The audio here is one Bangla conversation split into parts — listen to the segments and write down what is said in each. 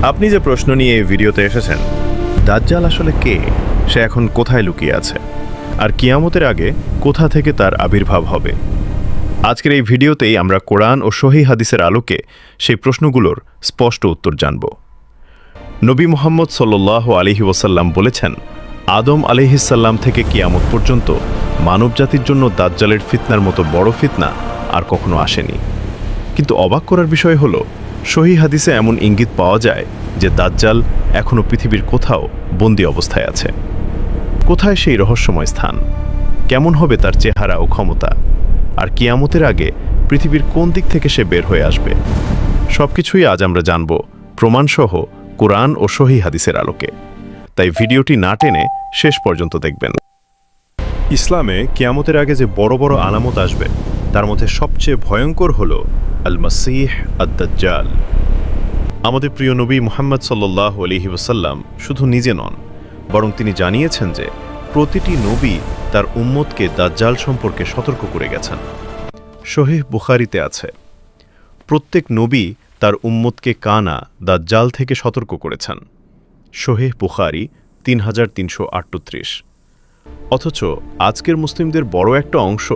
আপনি যে প্রশ্ন নিয়ে এই ভিডিওতে এসেছেন, দাজ্জাল আসলে কে, সে এখন কোথায় লুকিয়ে আছে, আর কিয়ামতের আগে কোথা থেকে তার আবির্ভাব হবে, আজকের এই ভিডিওতেই আমরা কোরআন ও সহিহ হাদিসের আলোকে সেই প্রশ্নগুলোর স্পষ্ট উত্তর জানব। নবী মুহাম্মদ সাল্লাল্লাহু আলাইহি ওয়াসাল্লাম বলেছেন, আদম আলাইহিসসালাম থেকে কিয়ামত পর্যন্ত মানবজাতির জন্য দাজ্জালের ফিতনার মতো বড় ফিতনা আর কখনো আসেনি। কিন্তু অবাক করার বিষয় হলো, সহিহ হাদিসে এমন ইঙ্গিত পাওয়া যায় যে দাজ্জাল এখনও পৃথিবীর কোথাও বন্দী অবস্থায় আছে। কোথায় সেই রহস্যময় স্থান, কেমন হবে তার চেহারা ও ক্ষমতা, আর কিয়ামতের আগে পৃথিবীর কোন দিক থেকে সে বের হয়ে আসবে, সবকিছুই আজ আমরা জানব প্রমাণসহ কোরআন ও সহিহ হাদিসের আলোকে। তাই ভিডিওটি না টেনে শেষ পর্যন্ত দেখবেন। ইসলামে কিয়ামতের আগে যে বড় বড় আলামত আসবে, তার মধ্যে সবচেয়ে ভয়ঙ্কর হল আল মাসিহ আদ-দাজ্জাল। আমাদের প্রিয় নবী মুহাম্মদ সাল্লাল্লাহু আলাইহি ওয়াসাল্লাম শুধু নিজে নন, বরং তিনি জানিয়েছেন যে প্রতিটি নবী তার উম্মতকে দাজ্জাল সম্পর্কে সতর্ক করে গেছেন। সহিহ বুখারীতে আছে, প্রত্যেক নবী তার উম্মতকে কানা দাজ্জাল থেকে সতর্ক করেছেন। সহিহ বুখারী 3338। অথচ আজকের মুসলিমদের বড় একটা অংশ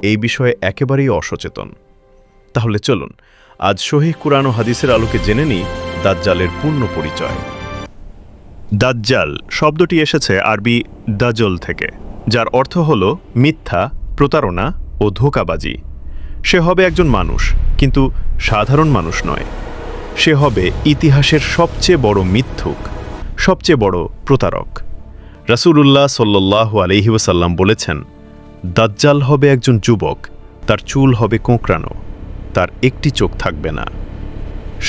এই বিষয়ে একেবারেই অসচেতন। তাহলে চলুন আজ সহিহ কুরআন ও হাদিসের আলোকে জেনে নিই দাজ্জালের পূর্ণ পরিচয়। দাজ্জাল শব্দটি এসেছে আরবি দাজল থেকে, যার অর্থ হল মিথ্যা, প্রতারণা ও ধোঁকাবাজি। সে হবে একজন মানুষ, কিন্তু সাধারণ মানুষ নয়। সে হবে ইতিহাসের সবচেয়ে বড় মিথ্যুক, সবচেয়ে বড় প্রতারক। রাসূলুল্লাহ সাল্লাল্লাহু আলাইহি ওয়াসাল্লাম বলেছেন, দাজ্জাল হবে একজন যুবক, তার চুল হবে কোঁকড়ানো, তার একটি চোখ থাকবে না।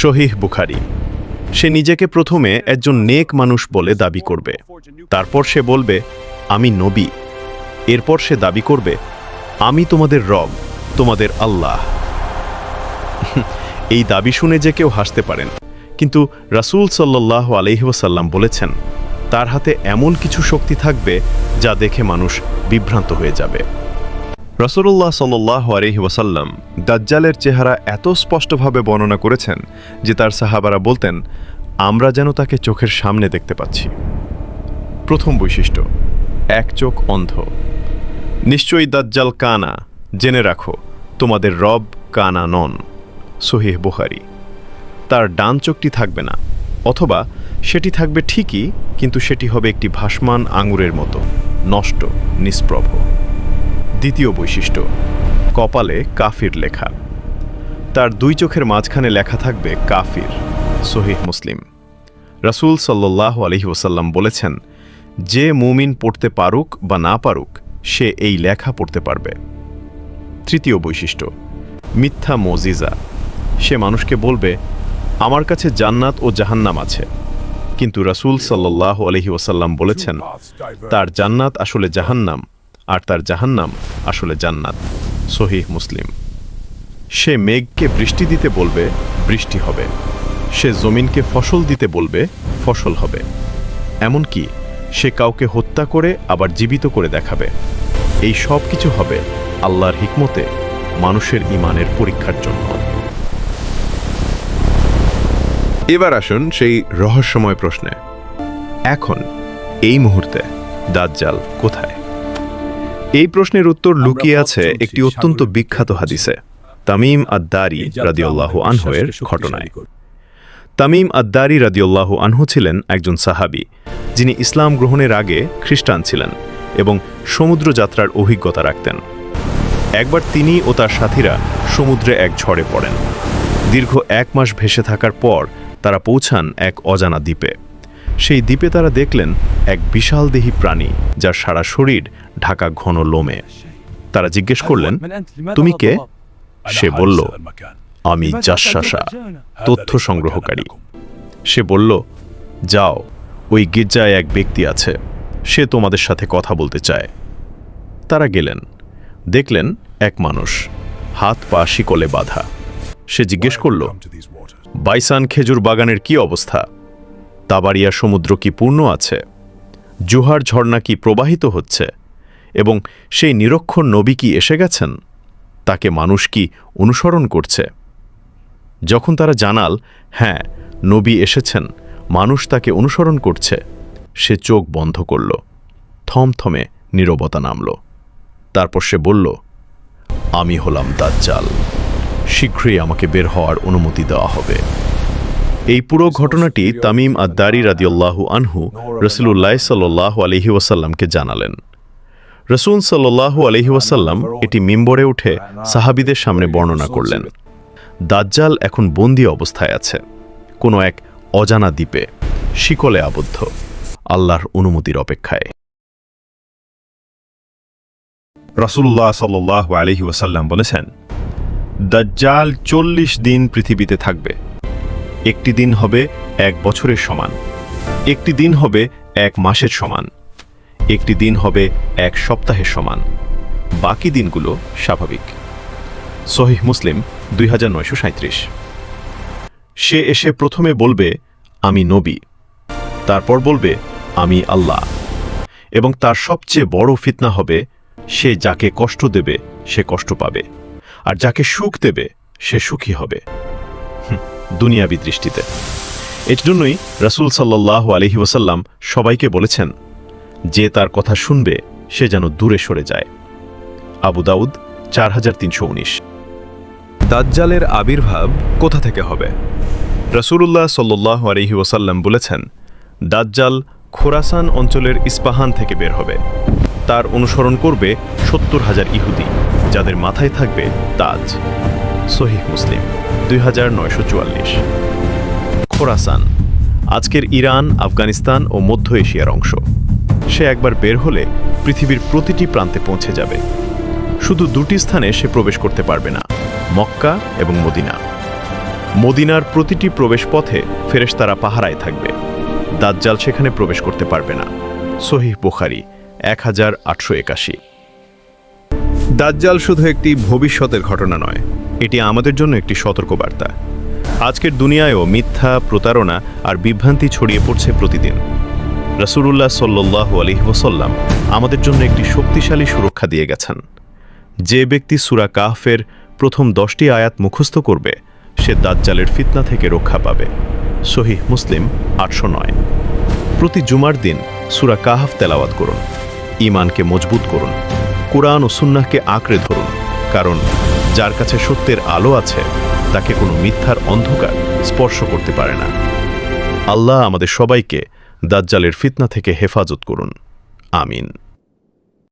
সহিহ বুখারী। সে নিজেকে প্রথমে একজন নেক মানুষ বলে দাবি করবে, তারপর সে বলবে আমি নবী। এরপর সে দাবি করবে আমি তোমাদের রব, তোমাদের আল্লাহ। এই দাবি শুনে যে কেউ হাসতে পারেন, কিন্তু রাসূল সাল্লাল্লাহু আলাইহি ওয়াসাল্লাম বলেছেন তার হাতে এমন কিছু শক্তি থাকবে যা দেখে মানুষ বিভ্রান্ত হয়ে যাবে। রাসূলুল্লাহ সাল্লাল্লাহু আলাইহি ওয়াসাল্লাম দাজ্জালের চেহারা এত স্পষ্টভাবে বর্ণনা করেছেন যে তার সাহাবারা বলতেন আমরা যেন তাকে চোখের সামনে দেখতে পাচ্ছি। প্রথম বৈশিষ্ট্য, এক চোখ অন্ধ। নিশ্চয়ই দাজ্জাল কানা, জেনে রাখো তোমাদের রব কানা নন। সহিহ বুখারী। তার ডান চোখটি থাকবে না, অথবা সেটি থাকবে ঠিকই, কিন্তু সেটি হবে একটি ভাসমান আঙুরের মতো, নষ্ট, নিষ্প্রভ। দ্বিতীয় বৈশিষ্ট্য, কপালে কাফির লেখা। তার দুই চোখের মাঝখানে লেখা থাকবে কাফির। সহিহ মুসলিম। রাসূল সাল্লাল্লাহু আলাইহি ওয়াসাল্লাম বলেছেন, যে মুমিন পড়তে পারুক বা না পারুক, সে এই লেখা পড়তে পারবে। তৃতীয় বৈশিষ্ট্য, মিথ্যা মুজিজা। সে মানুষকে বলবে আমার কাছে জান্নাত ও জাহান্নাম আছে, কিন্তু রাসূল সাল্লাল্লাহু আলাইহি ওয়াসাল্লাম বলেছেন তার জান্নাত আসলে জাহান্নাম, আর তার জাহান্নাম আসলে জান্নাত। সহিহ মুসলিম। সে মেঘকে বৃষ্টি দিতে বলবে, বৃষ্টি হবে। সে জমিনকে ফসল দিতে বলবে, ফসল হবে। এমনকি সে কাউকে হত্যা করে আবার জীবিত করে দেখাবে। এই সব কিছু হবে আল্লাহর হিকমতে, মানুষের ঈমানের পরীক্ষার জন্য। এবার আসুন সেই রহস্যময় প্রশ্নে। এখন এই মুহূর্তে দাজ্জাল কোথায়? এই প্রশ্নের উত্তর লুকিয়ে আছে একটি অত্যন্ত বিখ্যাত হাদিসে, তামিম আদ-দারি রাদিয়াল্লাহু আনহু এর ঘটনায়। তামিম আদ-দারি রাদিয়াল্লাহু আনহু ছিলেন একজন সাহাবী, যিনি ইসলাম গ্রহণের আগে খ্রিস্টান ছিলেন এবং সমুদ্র যাত্রার অভিজ্ঞতা রাখতেন। একবার তিনি ও তার সাথীরা সমুদ্রে এক ঝড়ে পড়েন। দীর্ঘ 1 মাস ভেসে থাকার পর তারা পৌঁছান এক অজানা দ্বীপে। সেই দ্বীপে তারা দেখলেন এক বিশালদেহী প্রাণী, যার সারা শরীর ঢাকা ঘন লোমে। তারা জিজ্ঞেস করলেন, তুমি কে? সে বলল, আমি জাসসাসা, তথ্য সংগ্রহকারী। সে বলল, যাও, ওই গির্জায় এক ব্যক্তি আছে, সে তোমাদের সাথে কথা বলতে চায়। তারা গেলেন, দেখলেন এক মানুষ, হাত পা শিকলে বাঁধা। সে জিজ্ঞেস করল, বাইসান খেজুর বাগানের কি অবস্থা? তাবারিয়া সমুদ্র কি পূর্ণ আছে? জোহার ঝর্ণা কি প্রবাহিত হচ্ছে? এবং সেই নিরক্ষর নবী কি এসে গেছেন? তাকে মানুষ কি অনুসরণ করছে? যখন তারা জানাল হ্যাঁ, নবী এসেছেন, মানুষ তাকে অনুসরণ করছে, সে চোখ বন্ধ করল, থমথমে নীরবতা নামল। তারপর সে বলল, আমি হলাম দাজ্জাল, শীঘ্রই আমাকে বের হওয়ার অনুমতি দেওয়া হবে। এই পুরো ঘটনাটি তামিম আদ-দারি রাদিয়াল্লাহু আনহু রাসূলুল্লাহ সাল্লাল্লাহু আলাইহি ওয়াসাল্লামকে জানালেন। রাসূল সাল্লাল্লাহু আলাইহি ওয়াসাল্লাম এটি মিম্বরে উঠে সাহাবীদের সামনে বর্ণনা করলেন। দাজ্জাল এখন বন্দী অবস্থায় আছে, কোনো এক অজানা দ্বীপে, শিকলে আবদ্ধ, আল্লাহর অনুমতির অপেক্ষায়। রাসূলুল্লাহ সাল্লাল্লাহু আলাইহি ওয়াসাল্লাম বলেছেন, দাজ্জাল 40 দিন পৃথিবীতে থাকবে। একটি দিন হবে 1 বছরের সমান, একটি দিন হবে 1 মাসের সমান, একটি দিন হবে 1 সপ্তাহের সমান, বাকি দিনগুলো স্বাভাবিক। সহিহ মুসলিম 2937। সে এসে প্রথমে বলবে, আমি নবী, তারপর বলবে, আমি আল্লাহ, এবং তার সবচেয়ে বড় ফিতনা হবে, সে যাকে কষ্ট দেবে সে কষ্ট পাবে, আর যাকে সুখ দেবে সে সুখী হবে, দুনিয়াবি দৃষ্টিতে। এর জন্যই রাসূল সাল্লাল্লাহু আলাইহি ওয়াসাল্লাম সবাইকে বলেছেন, যে তার কথা শুনবে সে যেন দূরে সরে যায়। আবু দাউদ 4319। দাজ্জালের আবির্ভাব কোথা থেকে হবে? রাসূলুল্লাহ সাল্লাল্লাহু আলাইহি ওয়াসাল্লাম বলেছেন, দাজ্জাল খোরাসান অঞ্চলের ইস্পাহান থেকে বের হবে। তার অনুসরণ করবে 70,000 ইহুদি, যাদের মাথায় থাকবে তাজ। সহিহ মুসলিম 2944। খোরাসান আজকের ইরান, আফগানিস্তান ও মধ্য এশিয়ার অংশ। সে একবার বের হলে পৃথিবীর প্রতিটি প্রান্তে পৌঁছে যাবে। শুধু 2টি স্থানে সে প্রবেশ করতে পারবে না, মক্কা এবং মদিনা। মদিনার প্রতিটি প্রবেশ পথে ফেরেশতারা পাহারায় থাকবে। দাজ্জাল সেখানে প্রবেশ করতে পারবে না। সহিহ বুখারী 1881। দাজ্জাল শুধু একটি ভবিষ্যতের ঘটনা নয়, এটি আমাদের জন্য একটি সতর্কবার্তা। আজকের দুনিয়ায়ও মিথ্যা, প্রতারণা আর বিভ্রান্তি ছড়িয়ে পড়ছে প্রতিদিন। রাসূলুল্লাহ সাল্লাল্লাহু আলাইহি ওয়াসাল্লাম আমাদের জন্য একটি শক্তিশালী সুরক্ষা দিয়ে গেছেন। যে ব্যক্তি সূরা কাহফের প্রথম 10টি আয়াত মুখস্থ করবে, সে দাজ্জালের ফিতনা থেকে রক্ষা পাবে। সহিহ মুসলিম 809। প্রতি জুমার দিন সূরা কাহফ তেলাওয়াত করুন, ঈমানকে মজবুত করুন, কুরআন ও সুন্নাহকে আঁকড়ে ধরুন, কারণ যার কাছে সত্যের আলো আছে তাকে কোনো মিথ্যার অন্ধকার স্পর্শ করতে পারে না। আল্লাহ আমাদের সবাইকে দাজ্জালের ফিতনা থেকে হেফাজত করুন। আমিন।